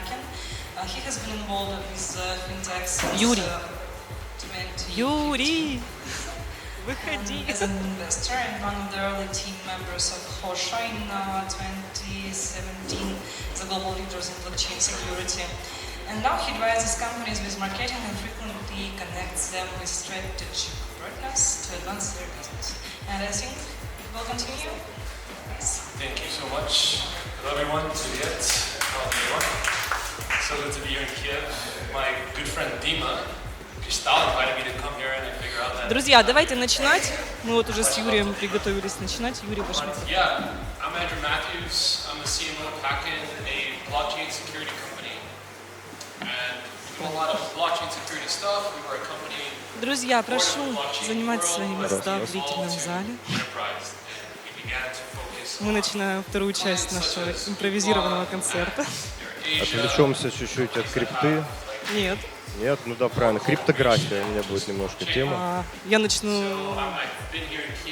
hacking. He has been involved with FinTech since Юрий. 20 Юрий, выходи. as an investor and one of the early team members of Hosho in 2017 as a global leaders in blockchain security. And now he advises companies with marketing and frequently connects them with strategic partners to advance their business. And I think we'll continue. Thank you so much. Hello everyone, Juliet. Hello everyone. So good to be here in Kiev. My good friend Dima invited me to come here and figure out that. Друзья, давайте начинать. Мы вот уже с Юрием приготовились начинать. Юрий, ваш микрофон. Yeah, I'm Andrew Matthews. I'm the CMO of Hacken, a blockchain security company. And we do a lot of blockchain security stuff. We were a company. Друзья, прошу занимать свои места в зрительном зале. Мы начинаем вторую часть нашего импровизированного концерта. Отвлечемся чуть-чуть от крипты. Нет. Нет, ну да, правильно. Криптография у меня будет немножко тема. Я начну...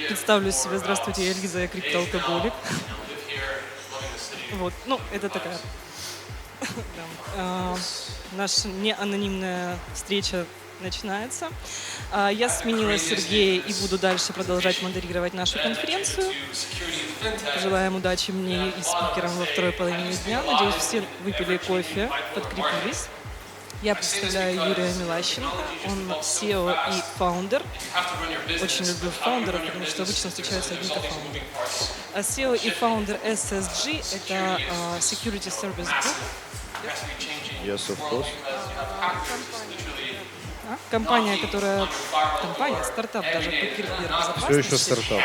Представлю себя. Здравствуйте, я Лиза, я криптоалкоголик. Вот, ну, это такая... Наша неанонимная встреча начинается. Я сменила Сергея и буду дальше продолжать модерировать нашу конференцию. Желаем удачи мне и спикерам во второй половине дня. Надеюсь, все выпили кофе, подкрепились. Я представляю Юрия Милащенко, он SEO и фаундер. Очень люблю фаундеров, потому что обычно встречаются одни кофаундеры. SEO и фаундер SSG – это Security Service Group. Yes, of course. Компания, стартап даже по кибербезопасности. Все еще стартап.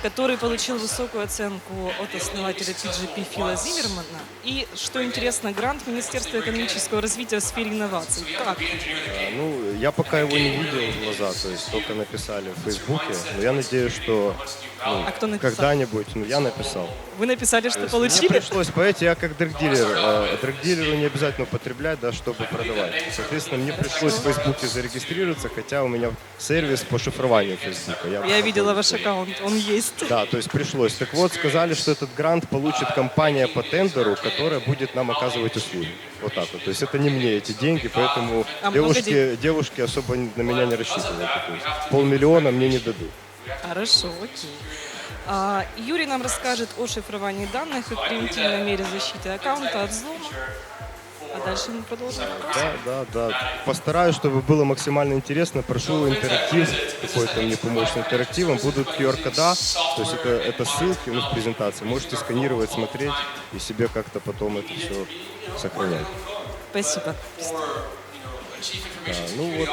Который получил высокую оценку от основателя PGP Фила Зиммермана. И, что интересно, грант Министерства экономического развития в сфере инноваций. Как? Ну, я пока его не видел в глаза, то есть только написали в Фейсбуке. Но я надеюсь, что когда-нибудь, я написал. Вы написали, что Мне получили? пришлось, понимаете, я как драгдилер. Драгдилеру не обязательно употреблять, да, чтобы продавать. Соответственно, мне пришлось в Фейсбуке зарегистрироваться, хотя у меня сервис по шифрованию Фейсбука. Я видела ваш аккаунт, он есть. Да, то есть пришлось. Так вот, сказали, что этот грант получит компания по тендеру, которая будет нам оказывать услуги. Вот так вот. То есть это не мне эти деньги, поэтому девушки особо на меня не рассчитывают. То есть 500 000 мне не дадут. Хорошо, окей. Юрий нам расскажет о шифровании данных как превентивной мере защиты аккаунта от взлома. А дальше мы продолжим. Да. Постараюсь, чтобы было максимально интересно. Прошу интерактив, какой-то мне помочь с интерактивом. Будут QR-кода, то есть это ссылки в презентации. Можете сканировать, смотреть и себе как-то потом это все сохранять. Спасибо. Да, ну вот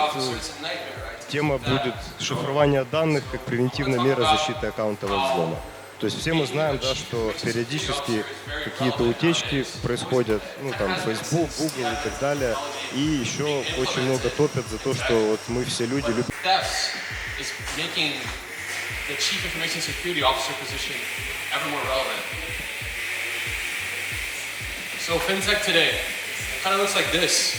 тема будет шифрование данных как превентивная мера защиты аккаунта от взлома. То есть все мы знаем, да, что периодически какие-то утечки происходят, там Facebook, Google и так далее. И еще очень много топят за то, что вот мы все люди любим. So FinTech today kind of looks like this.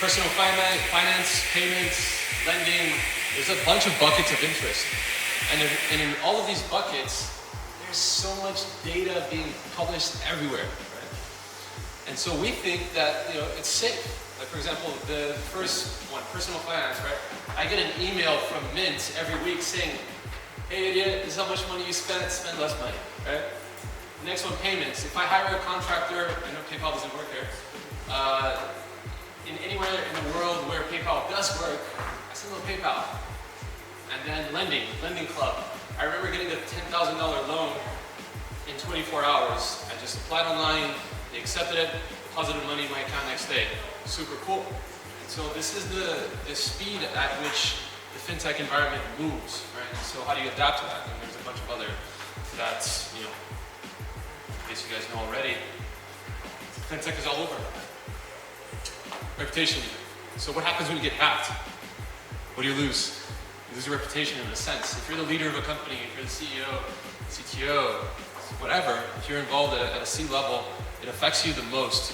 Personal finance, payments, lending. There's a bunch of buckets of interest. And in all of these buckets, there's so much data being published everywhere, right? And so we think that it's safe. Like for example, the first one, personal finance, right? I get an email from Mint every week saying, "Hey idiot, this is how much money you spend less money," right? Next one, payments. If I hire a contractor, I know PayPal doesn't work here. In anywhere in the world where PayPal does work, I send them PayPal. And then lending club. I remember getting a $10,000 loan in 24 hours. I just applied online, they accepted it, deposited money in my account next day. Super cool. And so this is the speed at which the FinTech environment moves, right? So how do you adapt to that? And there's a bunch of other that's, in case you guys know already, FinTech is all over. Reputation. So what happens when you get hacked? What do you lose? You lose your reputation in a sense. If you're the leader of a company, if you're the CEO, CTO, whatever, if you're involved at a C level, it affects you the most.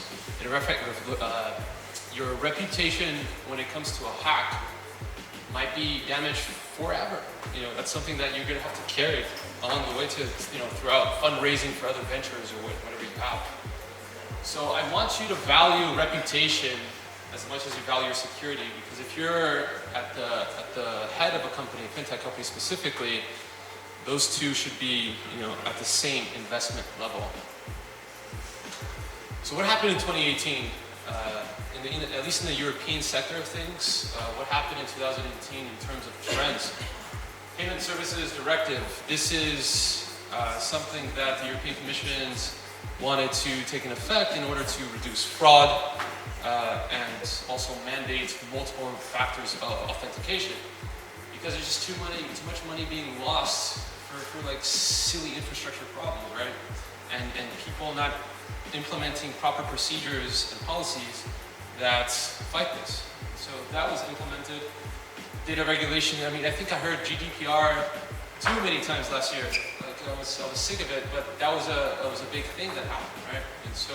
Your reputation when it comes to a hack might be damaged forever. That's something that you're going to have to carry along the way to, throughout fundraising for other ventures or whatever you have. So I want you to value reputation as much as you value your security, because if you're at the head of a company, a FinTech company specifically, those two should be, at the same investment level. So what happened in 2018? At least in the European sector of things, what happened in 2018 in terms of trends? Payment Services Directive. This is something that the European Commission wanted to take in effect in order to reduce fraud and also mandate multiple factors of authentication. Because there's just too much money being lost for like silly infrastructure problems, right? And people not implementing proper procedures and policies that fight this. So that was implemented. Data regulation, I think I heard GDPR too many times last year. Like I was sick of it, but that was a big thing that happened, right? And so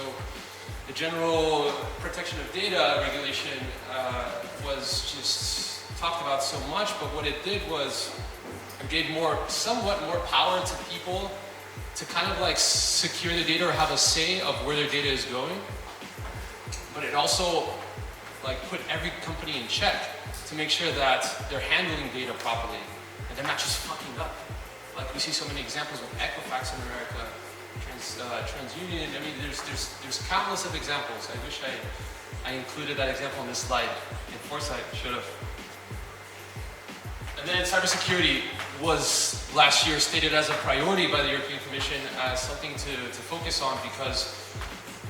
the general protection of data regulation was just talked about so much, but what it did was it gave somewhat more power to people to kind of like secure the data or have a say of where their data is going. But it also like put every company in check to make sure that they're handling data properly and they're not just fucking up. Like we see so many examples with Equifax in America, TransUnion. There's countless of examples. I wish I included that example on this slide. In foresight, should have. And then cybersecurity was last year stated as a priority by the European Commission as something to focus on, because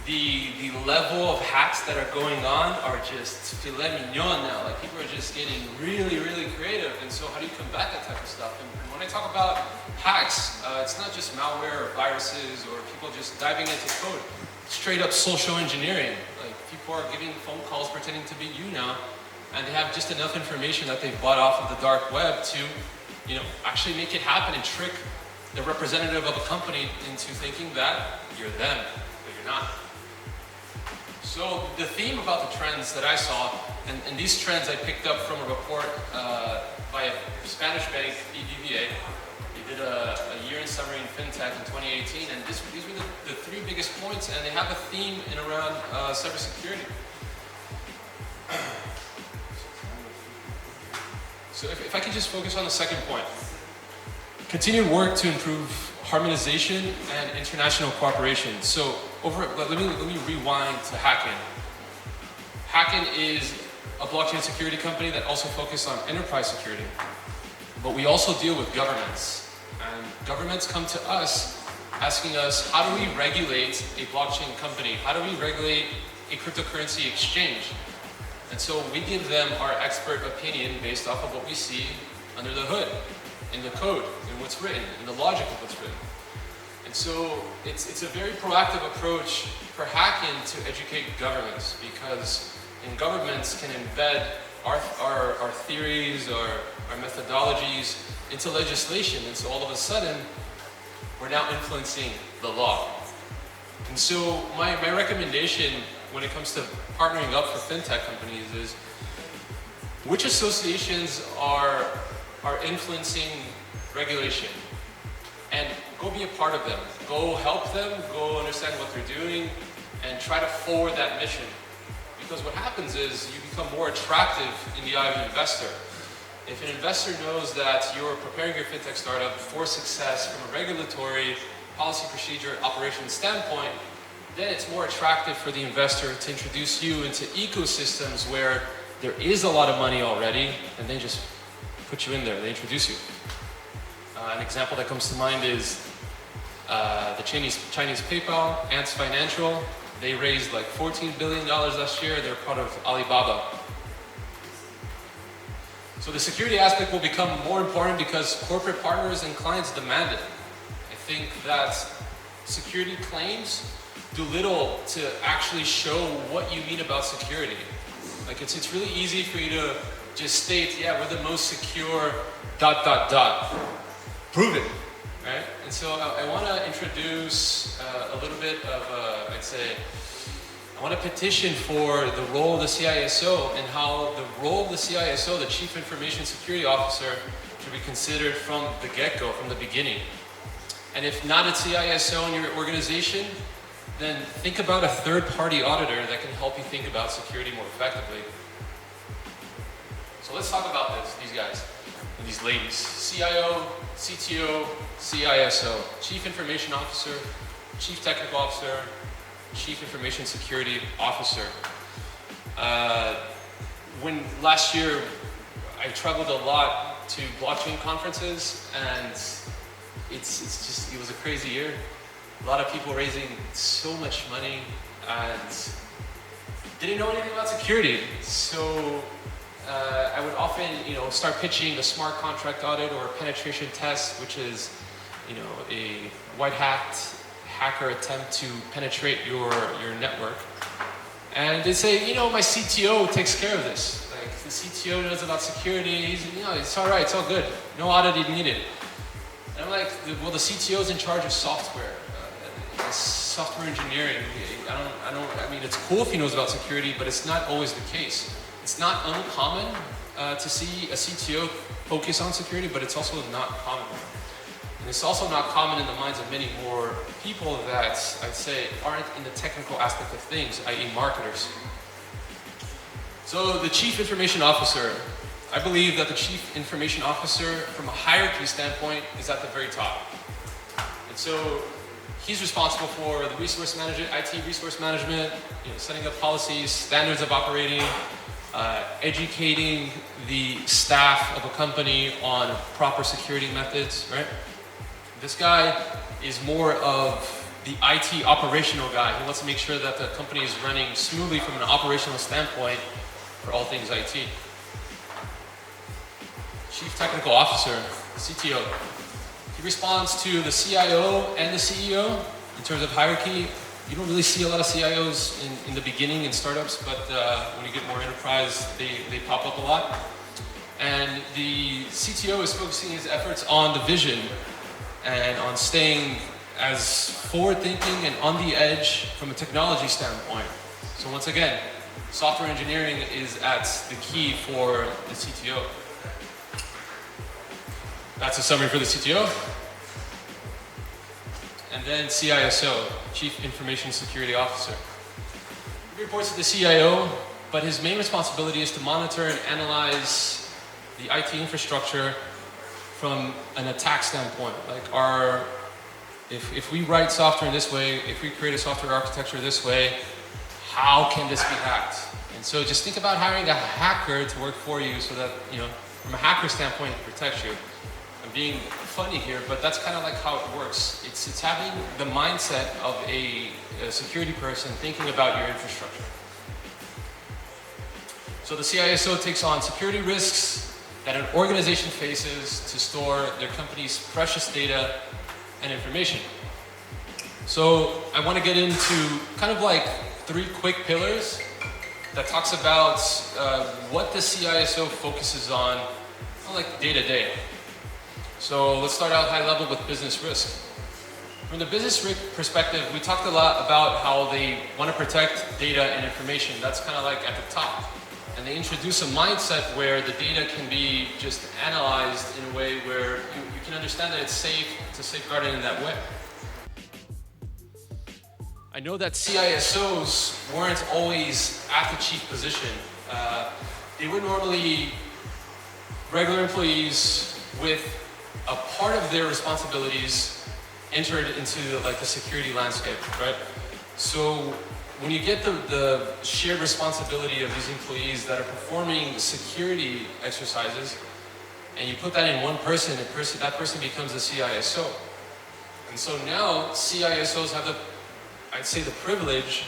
the level of hacks that are going on are just filet mignon now. Like people are just getting really, really creative. And so how do you combat that type of stuff? And when I talk about hacks, it's not just malware or viruses or people just diving into code. Straight up social engineering. Like people are giving phone calls pretending to be you now, and they have just enough information that they've bought off of the dark web to, actually make it happen and trick the representative of a company into thinking that you're them, but you're not. So the theme about the trends that I saw, and these trends I picked up from a report by a Spanish bank, BBVA. They did a year-end summary in FinTech in 2018, and these were the three biggest points, and they have a theme in around cybersecurity. So if I could just focus on the second point. Continued work to improve harmonization and international cooperation. So let me rewind to Hacken. Hacken is a blockchain security company that also focuses on enterprise security. But we also deal with governments. And governments come to us asking us, how do we regulate a blockchain company? How do we regulate a cryptocurrency exchange? And so we give them our expert opinion based off of what we see under the hood, in the code, in what's written, in the logic of what's written. And so it's a very proactive approach for Hacken to educate governments, because governments can embed our theories, our methodologies into legislation. And so all of a sudden, we're now influencing the law. And so my recommendation when it comes to partnering up for FinTech companies is, which associations are influencing regulation? And go be a part of them. Go help them, go understand what they're doing, and try to forward that mission. Because what happens is you become more attractive in the eye of an investor. If an investor knows that you're preparing your FinTech startup for success from a regulatory, policy, procedure, operations standpoint, then it's more attractive for the investor to introduce you into ecosystems where there is a lot of money already, and they just put you in there, they introduce you. An example that comes to mind is the Chinese PayPal, Ants Financial. They raised like $14 billion last year. They're part of Alibaba. So the security aspect will become more important because corporate partners and clients demand it. I think that security claims do little to actually show what you mean about security. Like it's really easy for you to just state, yeah, we're the most secure ... Prove it, right? And so I want to introduce a little bit of, I want to petition for the role of the CISO and how the role of the CISO, the Chief Information Security Officer, should be considered from the get-go, from the beginning. And if not a CISO in your organization, then think about a third-party auditor that can help you think about security more effectively. So let's talk about these guys, and these ladies. CIO, CTO, CISO, Chief Information Officer, Chief Technical Officer, Chief Information Security Officer. When last year I traveled a lot to blockchain conferences, and it was a crazy year. A lot of people raising so much money and didn't know anything about security. So I would often, start pitching a smart contract audit or a penetration test, which is, a white hat hacker attempt to penetrate your network. And they say, my CTO takes care of this. Like, the CTO knows about security. It's all right, it's all good. No audit needed. And I'm like, well, the CTO is in charge of software, software engineering. I mean, it's cool if he knows about security, but it's not always the case. It's not uncommon to see a CTO focus on security, but it's also not common. And it's also not common in the minds of many more people that I'd say aren't in the technical aspect of things, i.e. marketers. So the Chief Information Officer, I believe that the Chief Information Officer from a hierarchy standpoint is at the very top. And so he's responsible for the resource management, IT resource management, setting up policies, standards of operating, educating the staff of a company on proper security methods, right? This guy is more of the IT operational guy. He wants to make sure that the company is running smoothly from an operational standpoint for all things IT. Chief Technical Officer, CTO. He responds to the CIO and the CEO in terms of hierarchy. You don't really see a lot of CIOs in the beginning in startups, but when you get more enterprise, they pop up a lot. And the CTO is focusing his efforts on the vision and on staying as forward-thinking and on the edge from a technology standpoint. So once again, software engineering is at the key for the CTO. That's a summary for the CTO. And then CISO, Chief Information Security Officer. He reports to the CIO, but his main responsibility is to monitor and analyze the IT infrastructure from an attack standpoint. Like, if we write software in this way, if we create a software architecture this way, how can this be hacked? And so just think about hiring a hacker to work for you so that, from a hacker standpoint, it protects you. I'm being funny here, but that's kind of like how it works. It's having the mindset of a security person thinking about your infrastructure. So the CISO takes on security risks that an organization faces to store their company's precious data and information. So I want to get into kind of like 3 quick pillars that talks about what the CISO focuses on like day to day. So let's start out high level with business risk. From the business risk perspective, we talked a lot about how they want to protect data and information. That's kind of like at the top. And they introduce a mindset where the data can be just analyzed in a way where you can understand that it's safe to safeguard it in that way. I know that CISOs weren't always at the chief position. They were normally regular employees with a part of their responsibilities entered into like the security landscape, right? So when you get the shared responsibility of these employees that are performing security exercises, and you put that in one person, that person becomes a CISO. And so now CISOs have I'd say the privilege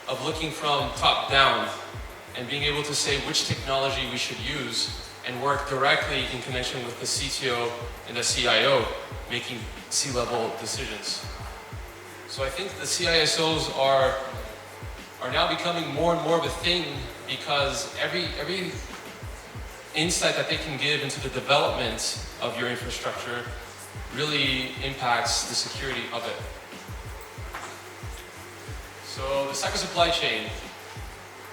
of looking from top down and being able to say which technology we should use and work directly in connection with the CTO and the CIO making C-level decisions. So I think the CISOs are now becoming more and more of a thing because every insight that they can give into the development of your infrastructure really impacts the security of it. So the second supply chain.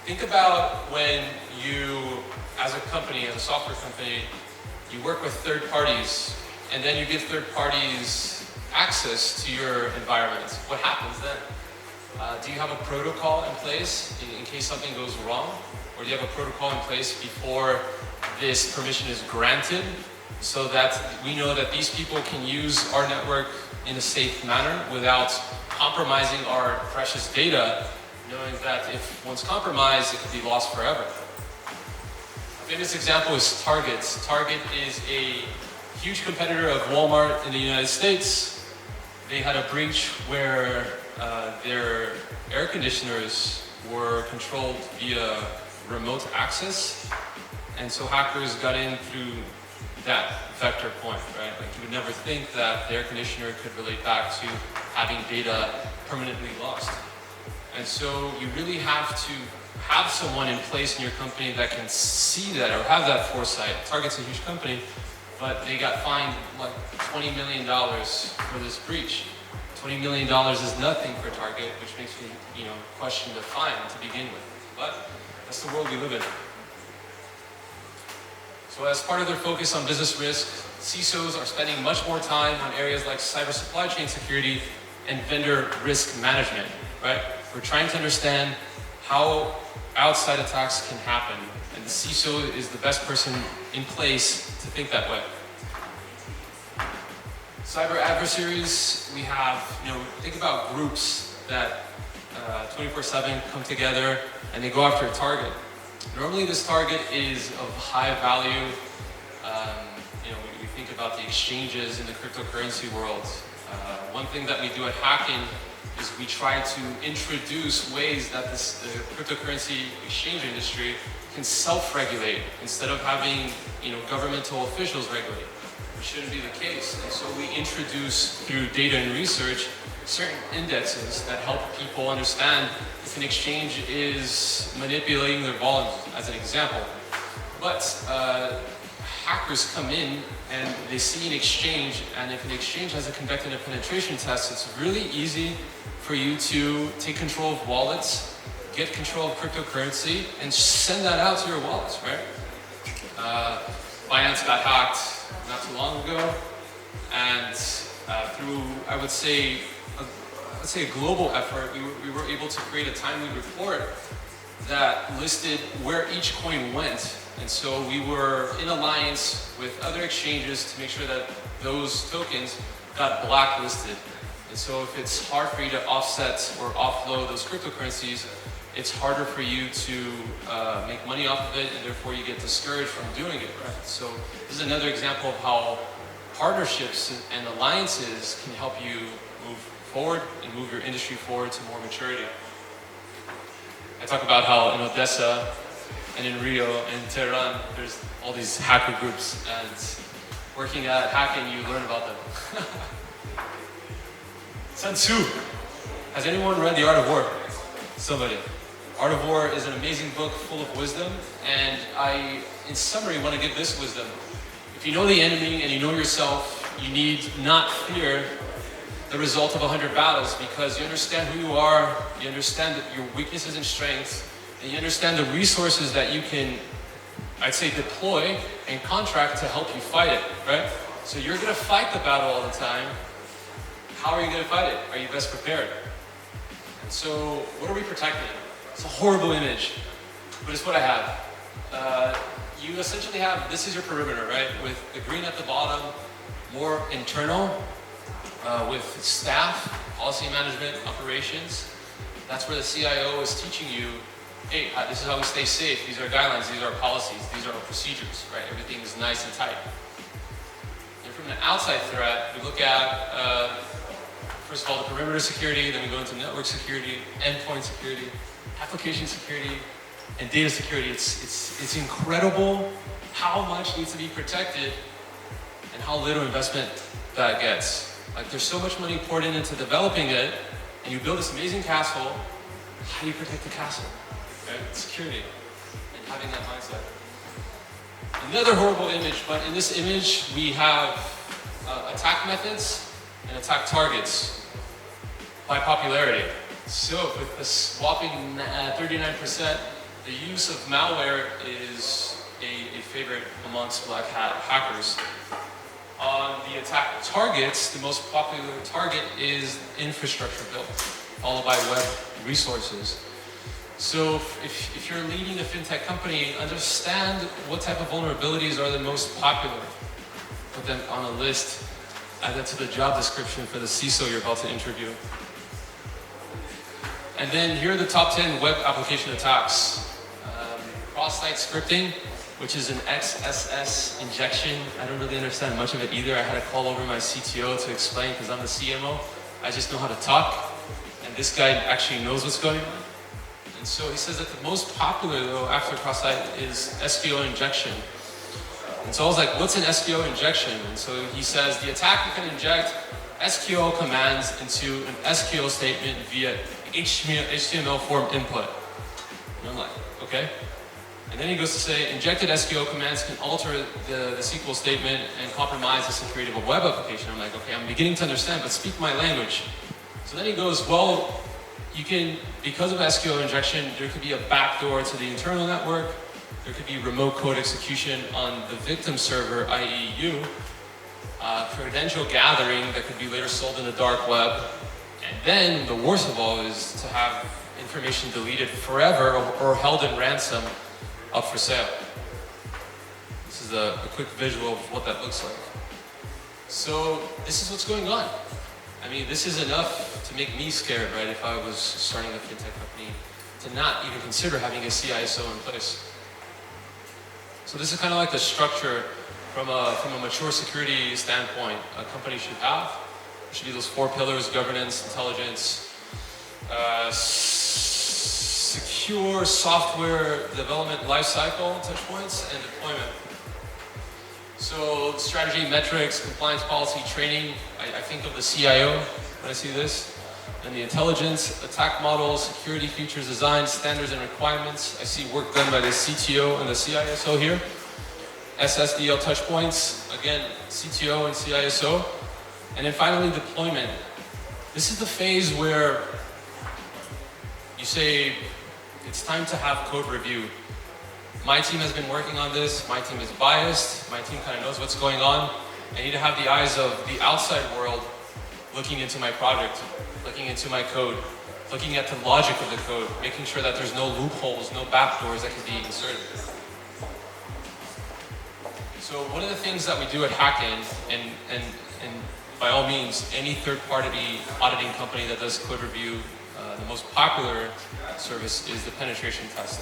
Think about when you, as a company, as a software company, you work with third parties and then you give third parties access to your environment. What happens then? Do you have a protocol in place in case something goes wrong? Or do you have a protocol in place before this permission is granted so that we know that these people can use our network in a safe manner without compromising our precious data, knowing that if one's compromised, it could be lost forever? A famous example is Target. Target is a huge competitor of Walmart in the United States. They had a breach where their air conditioners were controlled via remote access, and so hackers got in through that vector point, right? Like you would never think that the air conditioner could relate back to having data permanently lost. And so you really have to have someone in place in your company that can see that or have that foresight. Target's a huge company, but they got fined like $20 million for this breach. $20 million is nothing for Target, which makes me, question the fine to begin with. But that's the world we live in. So as part of their focus on business risk, CISOs are spending much more time on areas like cyber supply chain security and vendor risk management, right? We're trying to understand how outside attacks can happen, and the CISO is the best person in place to think that way. Cyber adversaries, we have, think about groups that 24/7 come together and they go after a target. Normally this target is of high value. We think about the exchanges in the cryptocurrency world. One thing that we do at Hacking is we try to introduce ways that the cryptocurrency exchange industry can self-regulate instead of having governmental officials regulate. Which shouldn't be the case. And so we introduce through data and research certain indexes that help people understand if an exchange is manipulating their volumes, as an example. But hackers come in and they see an exchange, and if an exchange hasn't conducted a penetration test, it's really easy for you to take control of wallets, get control of cryptocurrency, and send that out to your wallets, right? Binance got hacked not too long ago, and through, I would say a global effort, we were able to create a timely report that listed where each coin went. And so we were in alliance with other exchanges to make sure that those tokens got blacklisted. And so if it's hard for you to offset or offload those cryptocurrencies, it's harder for you to make money off of it, and therefore you get discouraged from doing it, right? So this is another example of how partnerships and alliances can help you move forward and move your industry forward to more maturity. I talk about how in Odessa and in Rio and in Tehran, there's all these hacker groups, and working at Hacking, you learn about them. Sun Tzu. Has anyone read The Art of War? Somebody. Art of War is an amazing book full of wisdom, and I, in summary, want to give this wisdom. If you know the enemy and you know yourself, you need not fear the result of 100 battles, because you understand who you are, you understand your weaknesses and strengths, and you understand the resources that you can, I'd say, deploy and contract to help you fight it, right? So you're going to fight the battle all the time. How are you going to fight it? Are you best prepared? And so, what are we protecting? It's a horrible image, but it's what I have. You essentially have, this is your perimeter, right? With the green at the bottom, more internal, with staff, policy management, operations. That's where the CIO is teaching you, hey, this is how we stay safe. These are guidelines, these are our policies, these are our procedures, right? Everything is nice and tight. And from an outside threat, we look at, first of all, the perimeter security, then we go into network security, endpoint security, application security, and data security. It's incredible how much needs to be protected and how little investment that gets. Like, there's so much money poured into developing it, and you build this amazing castle. How do you protect the castle? Right? Security, and having that mindset. Another horrible image, but in this image we have attack methods and attack targets by popularity. So with this whopping 39%, the use of malware is a favorite amongst black hat hackers. On the attack targets, the most popular target is infrastructure build. followed by web resources. So if you're leading a FinTech company, understand what type of vulnerabilities are the most popular. Put them on a list, add that to the job description for the CISO you're about to interview. And then here are the top 10 web application attacks. Cross-site scripting, which is an XSS injection. I don't really understand much of it either. I had to call over my CTO to explain because I'm the CMO. I just know how to talk, and this guy actually knows what's going on. And so he says that the most popular though after cross-site is SQL injection. And so I was like, what's an SQL injection? And so he says the attacker can inject SQL commands into an SQL statement via HTML form input. And I'm like, okay. And then he goes to say, injected SQL commands can alter the SQL statement and compromise the security of a web application. I'm like, okay, I'm beginning to understand, but speak my language. So then he goes, well, you can, because of SQL injection, there could be a backdoor to the internal network. There could be remote code execution on the victim server, i.e. you, credential gathering that could be later sold in the dark web. And then the worst of all is to have information deleted forever or held in ransom up for sale. This is a quick visual of what that looks like. So this is what's going on. I mean, this is enough to make me scared, right? If I was starting a FinTech company, to not even consider having a CISO in place. So this is kind of like the structure from a mature security standpoint a company should have. There should be those 4 pillars: governance, intelligence, secure software development lifecycle, touchpoints, and deployment. So strategy, metrics, compliance policy, training. I think of the CIO when I see this. And the intelligence, attack models, security features, design, standards and requirements. I see work done by the CTO and the CISO here. SSDL touchpoints, again, CTO and CISO. And then finally, deployment. This is the phase where you say, it's time to have code review. My team has been working on this. My team is biased. My team kind of knows what's going on. I need to have the eyes of the outside world looking into my project, looking into my code, looking at the logic of the code, making sure that there's no loopholes, no backdoors that can be inserted. So one of the things that we do at Hacken, and by all means, any third-party auditing company that does code review, the most popular service is the penetration test.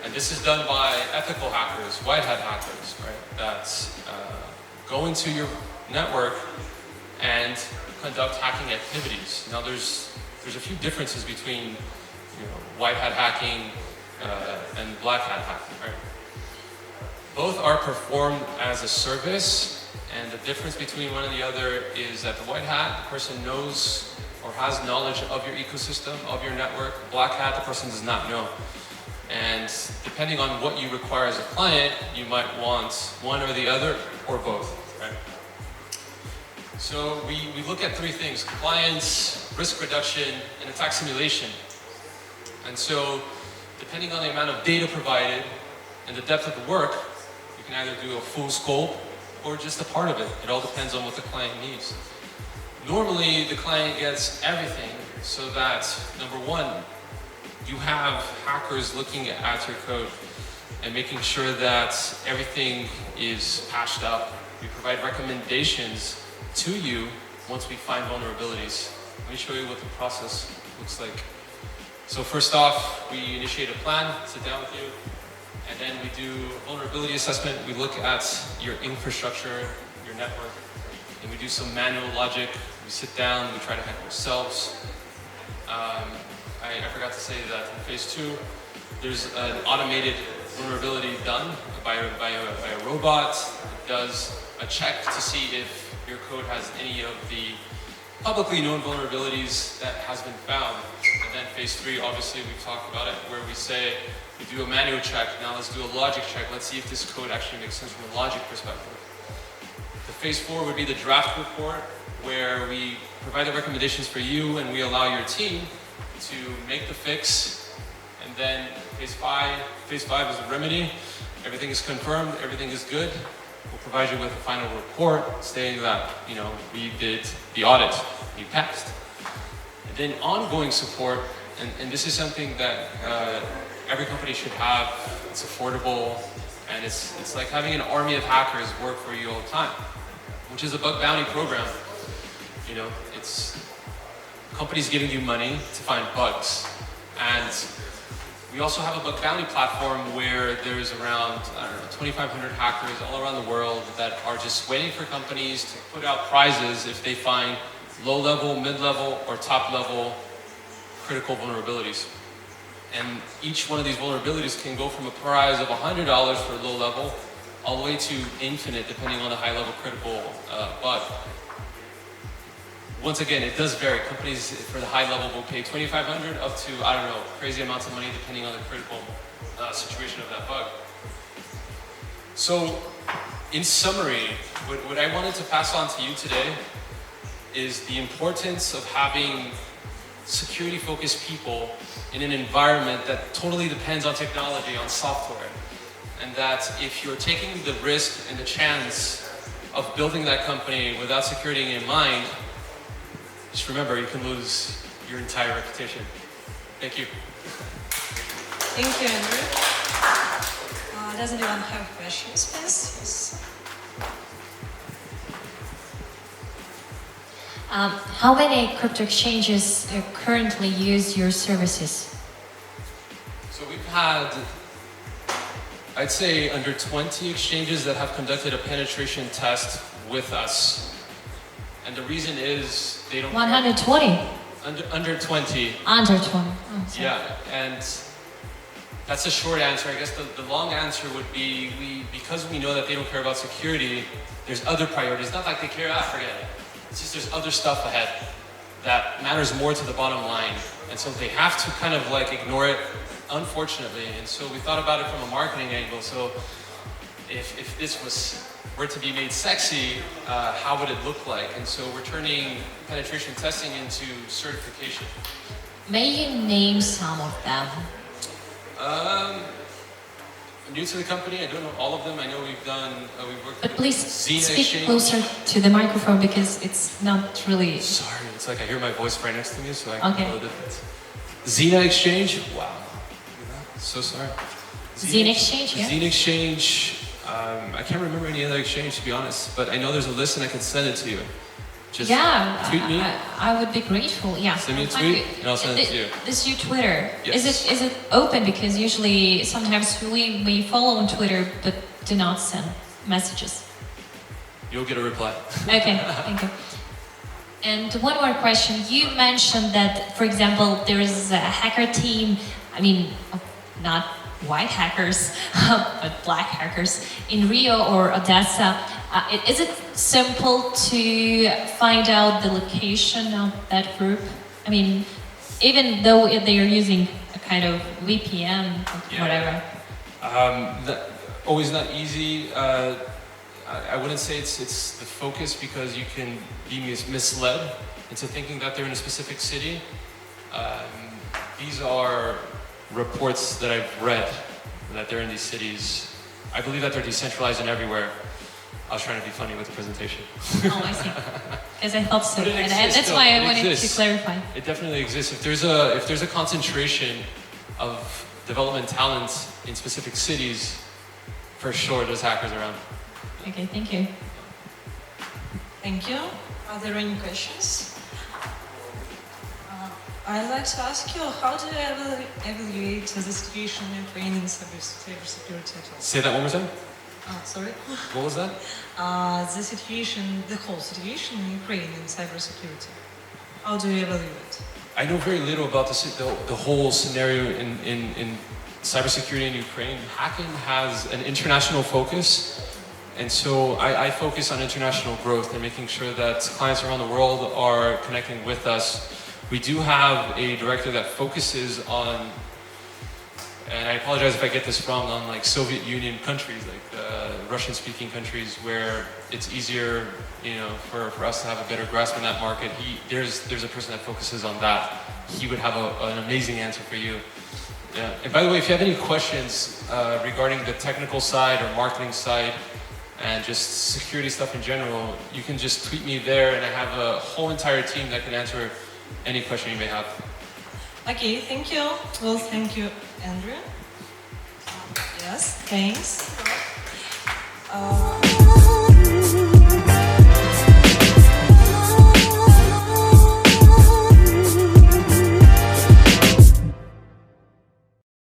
And this is done by ethical hackers, white hat hackers, right? That go into your network and conduct hacking activities. Now there's a few differences between white hat hacking and black hat hacking, right? Both are performed as a service, and the difference between one and the other is that the white hat, the person knows or has knowledge of your ecosystem, of your network. Black hat, the person does not know. And depending on what you require as a client, you might want one or the other, or both, right? So we look at 3 things: compliance, risk reduction, and attack simulation. And so, depending on the amount of data provided and the depth of the work, you can either do a full scope or just a part of it. It all depends on what the client needs. Normally, the client gets everything so that, number 1, you have hackers looking at your code and making sure that everything is patched up. We provide recommendations to you once we find vulnerabilities. Let me show you what the process looks like. So first off, we initiate a plan, sit down with you, and then we do vulnerability assessment. We look at your infrastructure, your network, and we do some manual logic. We sit down, we try to hack ourselves. I forgot to say that in phase 2, there's an automated vulnerability done by a robot. It does a check to see if your code has any of the publicly known vulnerabilities that has been found. And then phase 3, obviously we've talked about it, where we say, we do a manual check, now let's do a logic check, let's see if this code actually makes sense from a logic perspective. The phase 4 would be the draft report, where we provide the recommendations for you and we allow your team to make the fix. And then phase 5 is the remedy. Everything is confirmed, everything is good. We'll provide you with a final report stating that, we did the audit, you passed. And then ongoing support, and this is something that every company should have. It's affordable, and it's like having an army of hackers work for you all the time, which is a bug bounty program. You know, it's companies giving you money to find bugs. And we also have a bug bounty platform where there's around, I don't know, 2,500 hackers all around the world that are just waiting for companies to put out prizes if they find low-level, mid-level, or top-level critical vulnerabilities. And each one of these vulnerabilities can go from a prize of $100 for low level all the way to infinite depending on the high level critical bug. Once again, it does vary. Companies for the high level will pay $2,500 up to, I don't know, crazy amounts of money depending on the critical situation of that bug. So, in summary, what I wanted to pass on to you today is the importance of having security-focused people in an environment that totally depends on technology, on software. And that if you're taking the risk and the chance of building that company without security in mind, just remember you can lose your entire reputation. Thank you. Thank you, Andrew. Does anyone have questions, please? Yes. How many crypto exchanges currently use your services? So we've had, I'd say, under 20 exchanges that have conducted a penetration test with us. And the reason is they don't... 120? Under 20. Under 20. Oh, yeah, and that's a short answer. I guess the long answer would be because we know that they don't care about security, there's other priorities. Not like they care, forget it. It's just there's other stuff ahead that matters more to the bottom line. And so they have to kind of like ignore it, unfortunately. And so we thought about it from a marketing angle. So if this were to be made sexy, how would it look like? And so we're turning penetration testing into certification. May you name some of them? New to the company, I don't know all of them. I know we've worked But with please Xena speak Exchange. closer to the microphone because it's not really... Sorry, it's like I hear my voice right next to me, so I can Okay. tell the difference. Xena Exchange, wow. So sorry. Xena Exchange, yeah? Xena Exchange, I can't remember any other exchange to be honest, but I know there's a list and I can send it to you. Just tweet me. I would be grateful. Yeah. Send me a tweet and I'll send it to you. This is your Twitter. Yes. Is it open? Because usually sometimes we follow on Twitter but do not send messages. You'll get a reply. Okay, thank you. And one more question. You mentioned that, for example, there is a hacker team. I mean, not white hackers, but black hackers in Rio or Odessa. Is it simple to find out the location of that group? I mean, even though they are using a kind of VPN or whatever. Always not easy. I wouldn't say it's the focus because you can be misled into thinking that they're in a specific city. These are reports that I've read that they're in these cities. I believe that they're decentralized and everywhere. I was trying to be funny with the presentation. Oh, I see. Because I thought so, But it and exists, that's though. why I It wanted exists. to clarify. It definitely exists. If there's a concentration of development talent in specific cities, for sure there's hackers around. Okay, thank you. Thank you. Are there any questions? I'd like to ask you, how do you evaluate the situation in Ukraine in cybersecurity at all? Say that one more time. Sorry? What was that? The whole situation in Ukraine in cybersecurity. How do you evaluate? I know very little about the whole scenario in cybersecurity in Ukraine. Hacking has an international focus, and so I focus on international growth and making sure that clients around the world are connecting with us. We do have a director that focuses on, and I apologize if I get this wrong, on like Soviet Union countries, like Russian-speaking countries, where it's easier, for us to have a better grasp on that market. There's a person that focuses on that. He would have an amazing answer for you. Yeah. And by the way, if you have any questions regarding the technical side or marketing side, and just security stuff in general, you can just tweet me there, and I have a whole entire team that can answer any question you may have. Okay, thank you. Well, thank you, Andrew. Yes, thanks.